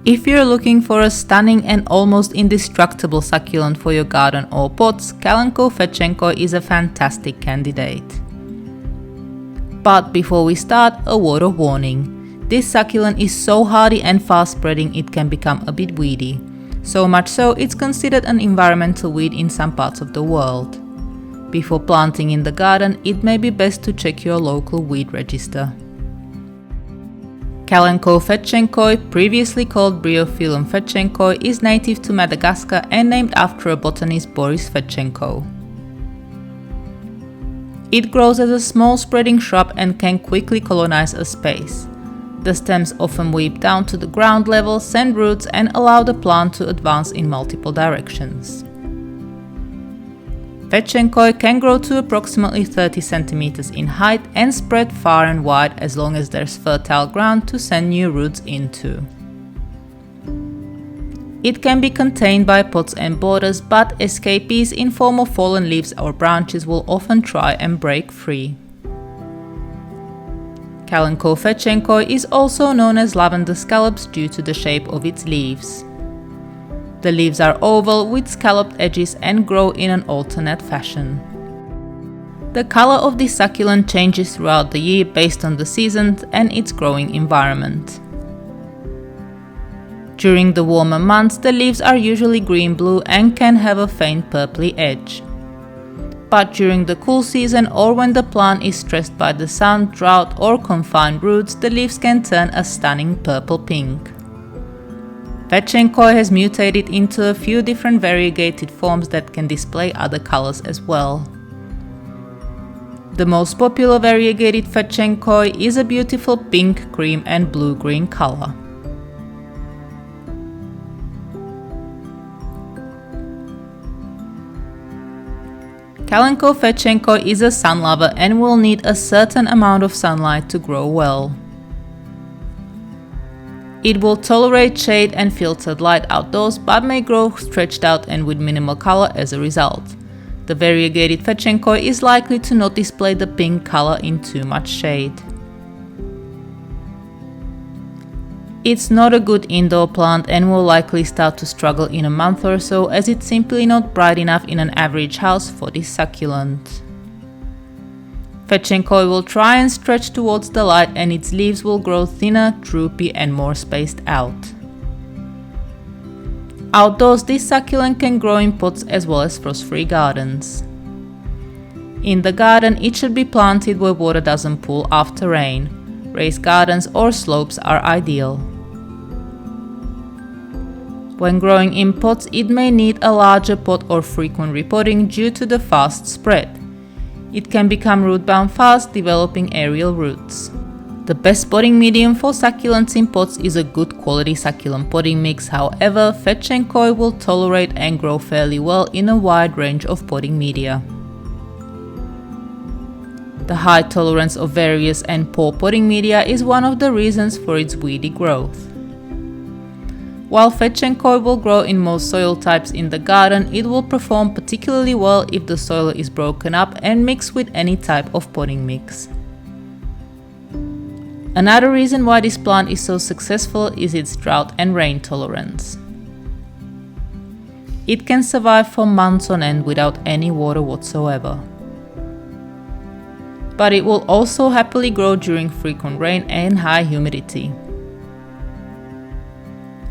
If you're looking for a stunning and almost indestructible succulent for your garden or pots, Kalanchoe Fedchenko is a fantastic candidate. But before we start, a word of warning. This succulent is so hardy and fast spreading it can become a bit weedy. So much so it's considered an environmental weed in some parts of the world. Before planting in the garden, it may be best to check your local weed register. Kalanchoe Fedchenko, previously called Bryophyllum fedchenkoi, is native to Madagascar and named after a botanist Boris Fedchenko. It grows as a small spreading shrub and can quickly colonize a space. The stems often weep down to the ground level, send roots and allow the plant to advance in multiple directions. Fedchenkoi can grow to approximately 30 cm in height and spread far and wide as long as there's fertile ground to send new roots into. It can be contained by pots and borders, but escapees in form of fallen leaves or branches will often try and break free. Kalanchoe Fedchenkoi is also known as lavender scallops due to the shape of its leaves. The leaves are oval with scalloped edges and grow in an alternate fashion. The color of this succulent changes throughout the year based on the seasons and its growing environment. During the warmer months, the leaves are usually green-blue and can have a faint purpley edge. But during the cool season or when the plant is stressed by the sun, drought or confined roots, the leaves can turn a stunning purple-pink. Fedchenkoi has mutated into a few different variegated forms that can display other colors as well. The most popular variegated Fedchenkoi is a beautiful pink, cream and blue-green color. Kalanchoe Fedchenkoi is a sun lover and will need a certain amount of sunlight to grow well. It will tolerate shade and filtered light outdoors but may grow stretched out and with minimal color as a result. The variegated Fedchenkoi is likely to not display the pink color in too much shade. It's not a good indoor plant and will likely start to struggle in a month or so as it's simply not bright enough in an average house for this succulent. Fedchenkoi will try and stretch towards the light and its leaves will grow thinner, droopy and more spaced out. Outdoors, this succulent can grow in pots as well as frost-free gardens. In the garden, it should be planted where water doesn't pool after rain. Raised gardens or slopes are ideal. When growing in pots, it may need a larger pot or frequent repotting due to the fast spread. It can become root-bound fast, developing aerial roots. The best potting medium for succulents in pots is a good quality succulent potting mix. However, Fedchenkoi will tolerate and grow fairly well in a wide range of potting media. The high tolerance of various and poor potting media is one of the reasons for its weedy growth. While Fedchenkoi will grow in most soil types in the garden, it will perform particularly well if the soil is broken up and mixed with any type of potting mix. Another reason why this plant is so successful is its drought and rain tolerance. It can survive for months on end without any water whatsoever. But it will also happily grow during frequent rain and high humidity.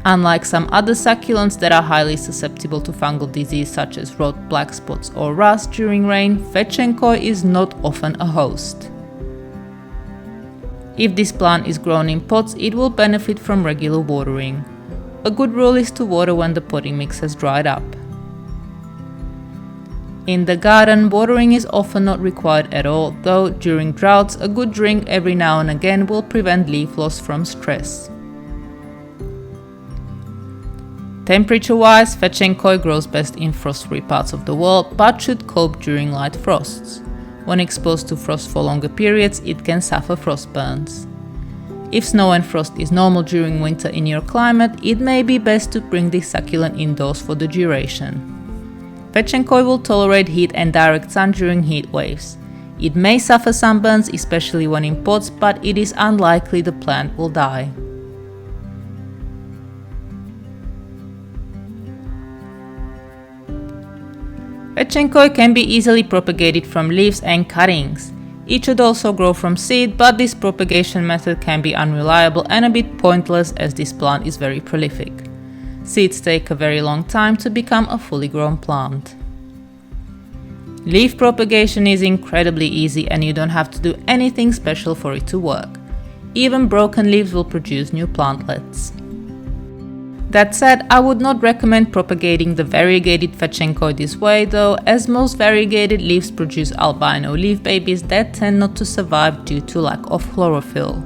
Unlike some other succulents that are highly susceptible to fungal disease such as rot, black spots or rust during rain, Fedchenkoi is not often a host. If this plant is grown in pots, it will benefit from regular watering. A good rule is to water when the potting mix has dried up. In the garden, watering is often not required at all, though during droughts, a good drink every now and again will prevent leaf loss from stress. Temperature-wise, Fedchenkoi grows best in frost-free parts of the world, but should cope during light frosts. When exposed to frost for longer periods, it can suffer frost burns. If snow and frost is normal during winter in your climate, it may be best to bring this succulent indoors for the duration. Fedchenkoi will tolerate heat and direct sun during heat waves. It may suffer sunburns, especially when in pots, but it is unlikely the plant will die. Fetchenkoi can be easily propagated from leaves and cuttings. It should also grow from seed, but this propagation method can be unreliable and a bit pointless as this plant is very prolific. Seeds take a very long time to become a fully grown plant. Leaf propagation is incredibly easy and you don't have to do anything special for it to work. Even broken leaves will produce new plantlets. That said, I would not recommend propagating the variegated Fetchenkoi this way though, as most variegated leaves produce albino leaf babies that tend not to survive due to lack of chlorophyll.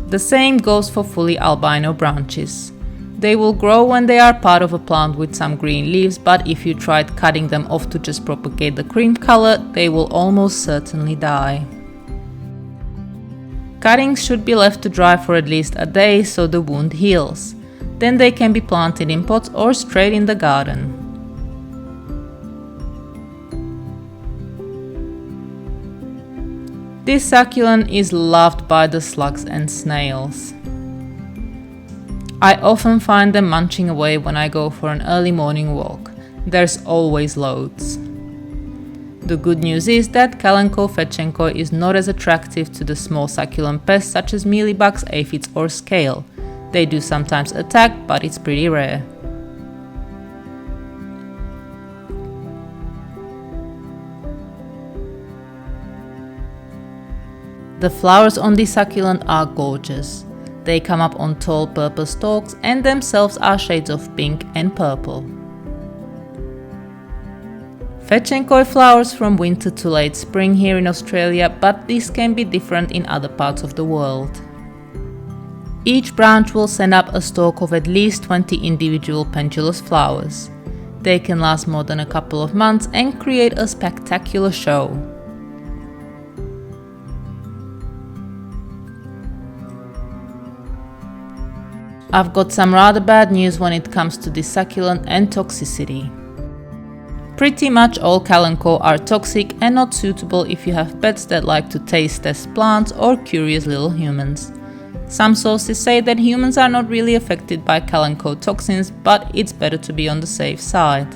The same goes for fully albino branches. They will grow when they are part of a plant with some green leaves, but if you tried cutting them off to just propagate the cream color, they will almost certainly die. Cuttings should be left to dry for at least a day so the wound heals. Then they can be planted in pots or straight in the garden. This succulent is loved by the slugs and snails. I often find them munching away when I go for an early morning walk. There's always loads. The good news is that Kalanchoe Fetchenkoi is not as attractive to the small succulent pests such as mealybugs, aphids or scale. They do sometimes attack, but it's pretty rare. The flowers on this succulent are gorgeous. They come up on tall purple stalks and themselves are shades of pink and purple. Fetchenkoi flowers from winter to late spring here in Australia, but this can be different in other parts of the world. Each branch will send up a stalk of at least 20 individual pendulous flowers. They can last more than a couple of months and create a spectacular show. I've got some rather bad news when it comes to this succulent and toxicity. Pretty much all Kalanchoe are toxic and not suitable if you have pets that like to taste test plants or curious little humans. Some sources say that humans are not really affected by Kalanchoe toxins, but it's better to be on the safe side.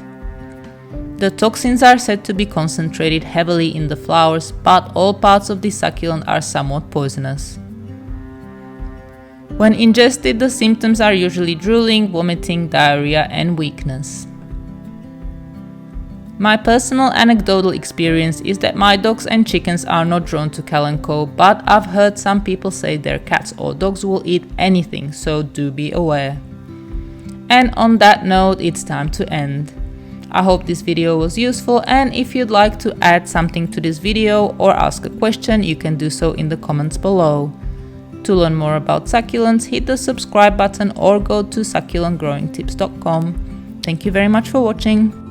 The toxins are said to be concentrated heavily in the flowers, but all parts of the succulent are somewhat poisonous. When ingested, the symptoms are usually drooling, vomiting, diarrhea and weakness. My personal anecdotal experience is that my dogs and chickens are not drawn to Kalanchoe, but I've heard some people say their cats or dogs will eat anything, so do be aware. And on that note, it's time to end. I hope this video was useful, and if you'd like to add something to this video or ask a question, you can do so in the comments below. To learn more about succulents, hit the subscribe button or go to succulentgrowingtips.com. Thank you very much for watching.